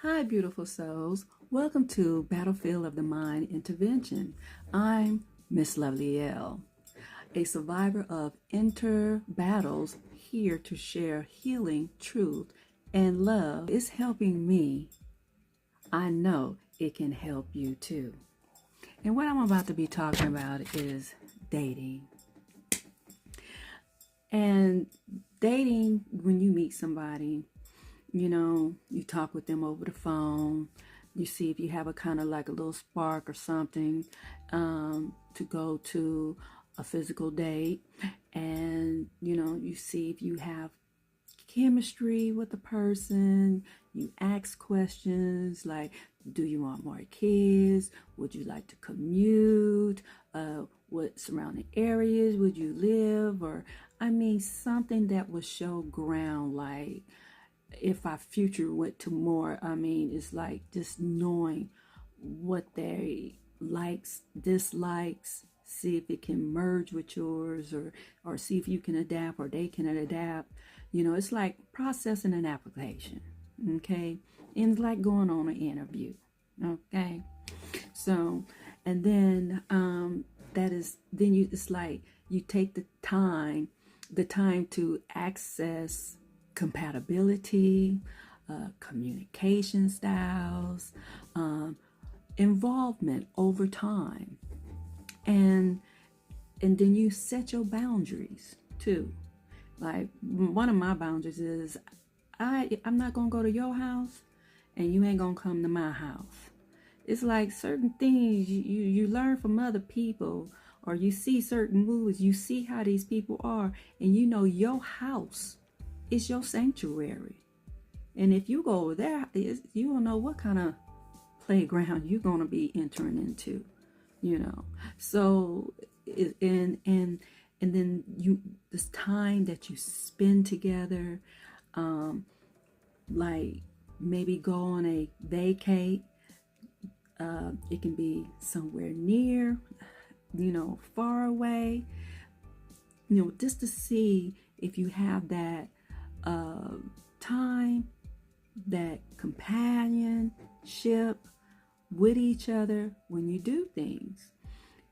Hi, beautiful souls. Welcome to Battlefield of the Mind Intervention. I'm Miss Lovely L, a survivor of inter battles here to share healing, truth, and love. Is helping me. I know it can help you too. And what I'm about to be talking about is dating. And dating, when you meet somebody, you talk with them over the phone. You see if you have a kind of like a little spark or something, to go to a physical date. And, you see if you have chemistry with the person. You ask questions like, do you want more kids? Would you like to commute? What surrounding areas would you live? Or, something that would show ground, like, if our future went to more, it's like just knowing what they likes, dislikes, see if it can merge with yours, or see if you can adapt or they can adapt. It's like processing an application, okay? And it's like going on an interview, okay? So, and then it's like you take the time to access compatibility, communication styles, involvement over time, and then you set your boundaries too. Like, one of my boundaries is I'm not gonna go to your house, and you ain't gonna come to my house. It's like certain things you learn from other people, or you see certain movies, you see how these people are, and your house is your sanctuary. And if you go over there, you don't know what kind of playground you're going to be entering into, So, and then this time that you spend together, like maybe go on a vacate. It can be somewhere near, far away, just to see if you have that time, that companionship with each other when you do things.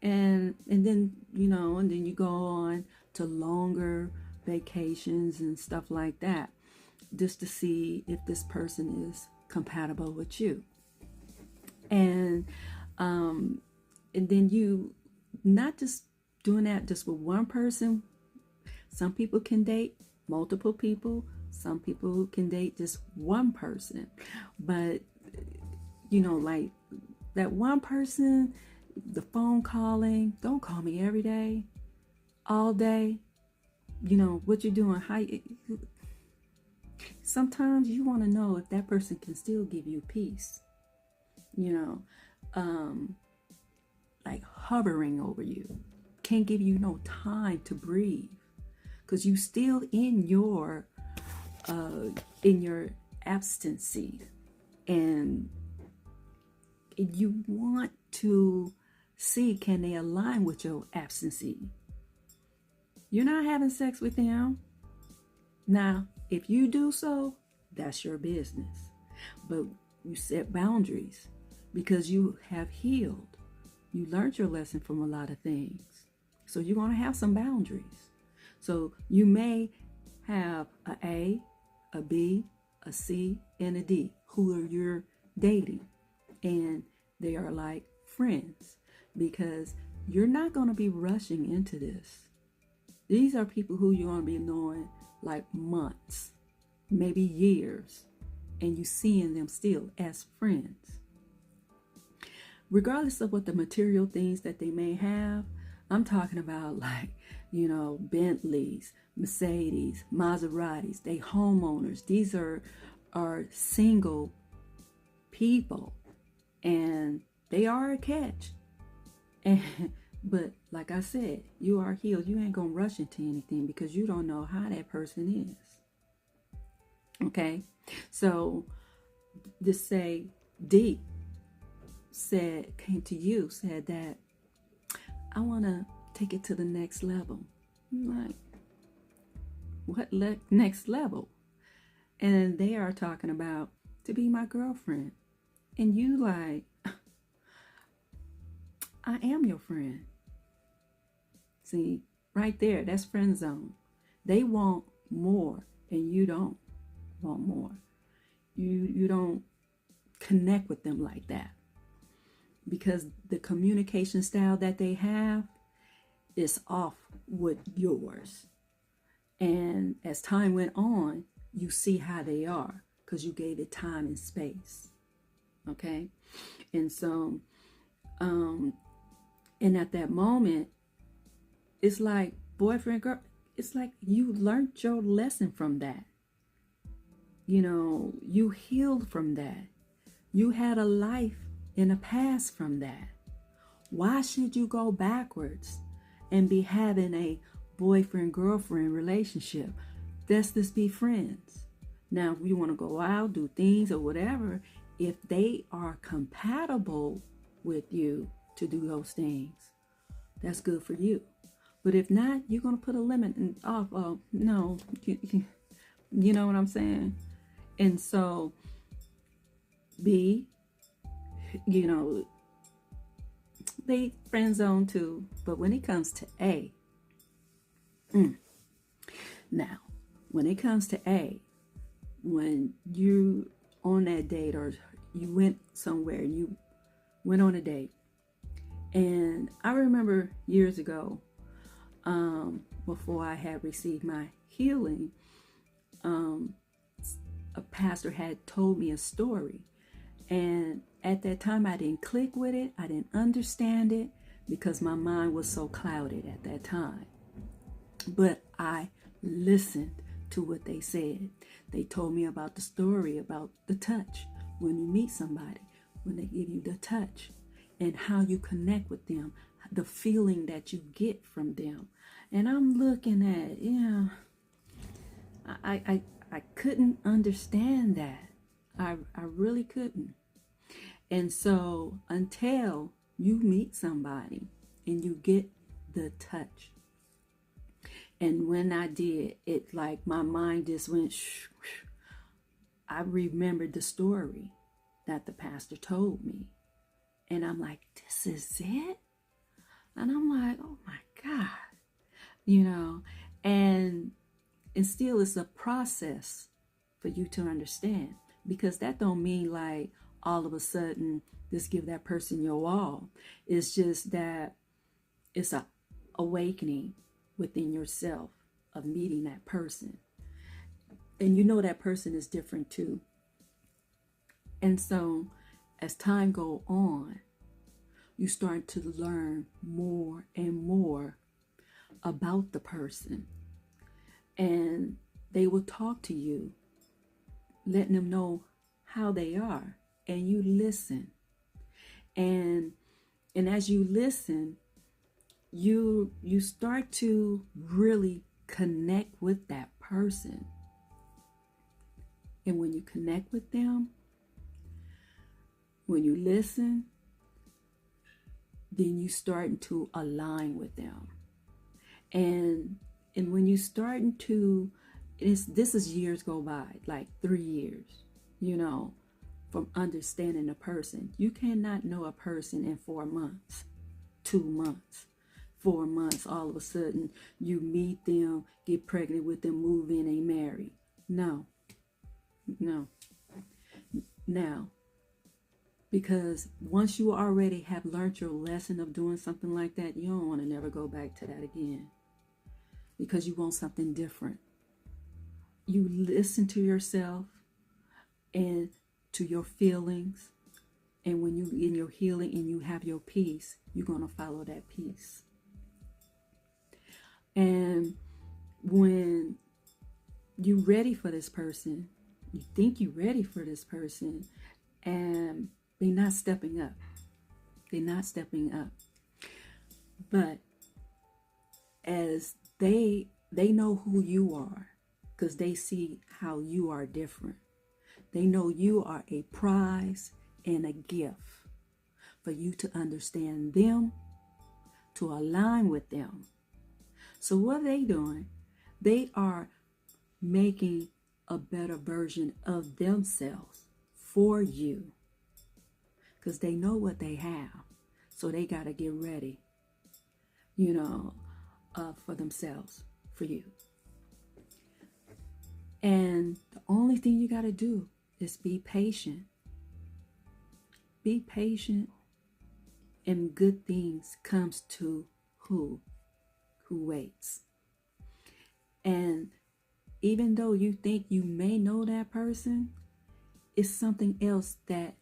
And then you go on to longer vacations and stuff like that, just to see if this person is compatible with you. And then you not just doing that just with one person. Some people can date multiple people. Some people can date just one person. But, like that one person, the phone calling, don't call me every day, all day. What you're doing. Sometimes you want to know if that person can still give you peace. Like hovering over you. Can't give you no time to breathe. Because you still in your abstinency, and you want to see, can they align with your abstinency? You're not having sex with them. Now, if you do so, that's your business. But you set boundaries because you have healed. You learned your lesson from a lot of things. So you're going to have some boundaries. So you may have a B, a C, and a D who are you're dating, and they are like friends, because you're not going to be rushing into this. These are people who you're going to be knowing like months, maybe years, and you seeing them still as friends. Regardless of what the material things that they may have, I'm talking about like, Bentleys, Mercedes, Maseratis, they homeowners. These are single people, and they are a catch. But like I said, you are healed. You ain't gonna rush into anything because you don't know how that person is. Okay, so just say D came to you, said that I want to take it to the next level. I'm like, what next level? And they are talking about to be my girlfriend. And you like, I am your friend. See, right there, that's friend zone. They want more and you don't want more. You don't connect with them like that, because the communication style that they have is off with yours. And as time went on, you see how they are because you gave it time and space. Okay? And so, and at that moment, it's like boyfriend, girl, it's like you learned your lesson from that. You know, you healed from that. You had a life in the past from that. Why should you go backwards and be having a boyfriend-girlfriend relationship? Let's just be friends. Now, if you want to go out, do things or whatever, if they are compatible with you to do those things, that's good for you. But if not, you're going to put a limit and no, you know what I'm saying? And so, B, you know, they friend zone too. But when it comes to A, now, when it comes to A, when you on that date or you went somewhere and you went on a date, and I remember years ago, before I had received my healing, a pastor had told me a story. And at that time, I didn't click with it. I didn't understand it because my mind was so clouded at that time. But I listened to what they said. They told me about the story about the touch. When you meet somebody, when they give you the touch and how you connect with them, the feeling that you get from them. And I'm looking at, I couldn't understand that. I really couldn't. And so until you meet somebody and you get the touch. And when I did, it like my mind just went shh, shh. I remembered the story that the pastor told me. And I'm like, this is it? And I'm like, oh my God. You know, and still it's a process for you to understand, because that don't mean like all of a sudden just give that person your all. It's just that it's a awakening within yourself of meeting that person. And you know that person is different too. And so as time go on, you start to learn more and more about the person. And they will talk to you, letting them know how they are. And you listen. And as you listen, you start to really connect with that person. And when you connect with them, when you listen, then you starting to align with them. And when you starting to, this is years go by, like 3 years, you know, from understanding a person. You cannot know a person in 4 months, 2 months, 4 months. All of a sudden you meet them, get pregnant with them, move in, and marry. No. Now, because once you already have learned your lesson of doing something like that, you don't want to never go back to that again, because you want something different. You listen to yourself and to your feelings, and when you in your healing and you have your peace, you're going to follow that peace. And when you're ready for this person, you think you're ready for this person, and they're not stepping up. They're not stepping up. But as they know who you are, because they see how you are different. They know you are a prize and a gift for you to understand them, to align with them. So what are they doing? They are making a better version of themselves for you, because they know what they have. So they got to get ready, for themselves, for you. And the only thing you got to do is be patient. Be patient, and good things comes to who waits. And even though you think you may know that person, it's something else, that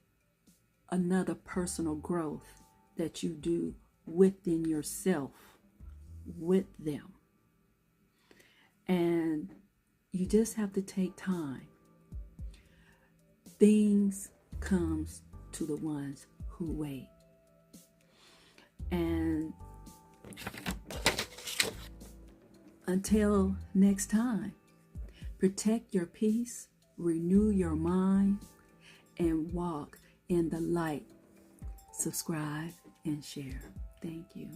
another personal growth that you do within yourself with them. And you just have to take time. Things comes to the ones who wait. And until next time, protect your peace, renew your mind, and walk in the light. Subscribe and share. Thank you.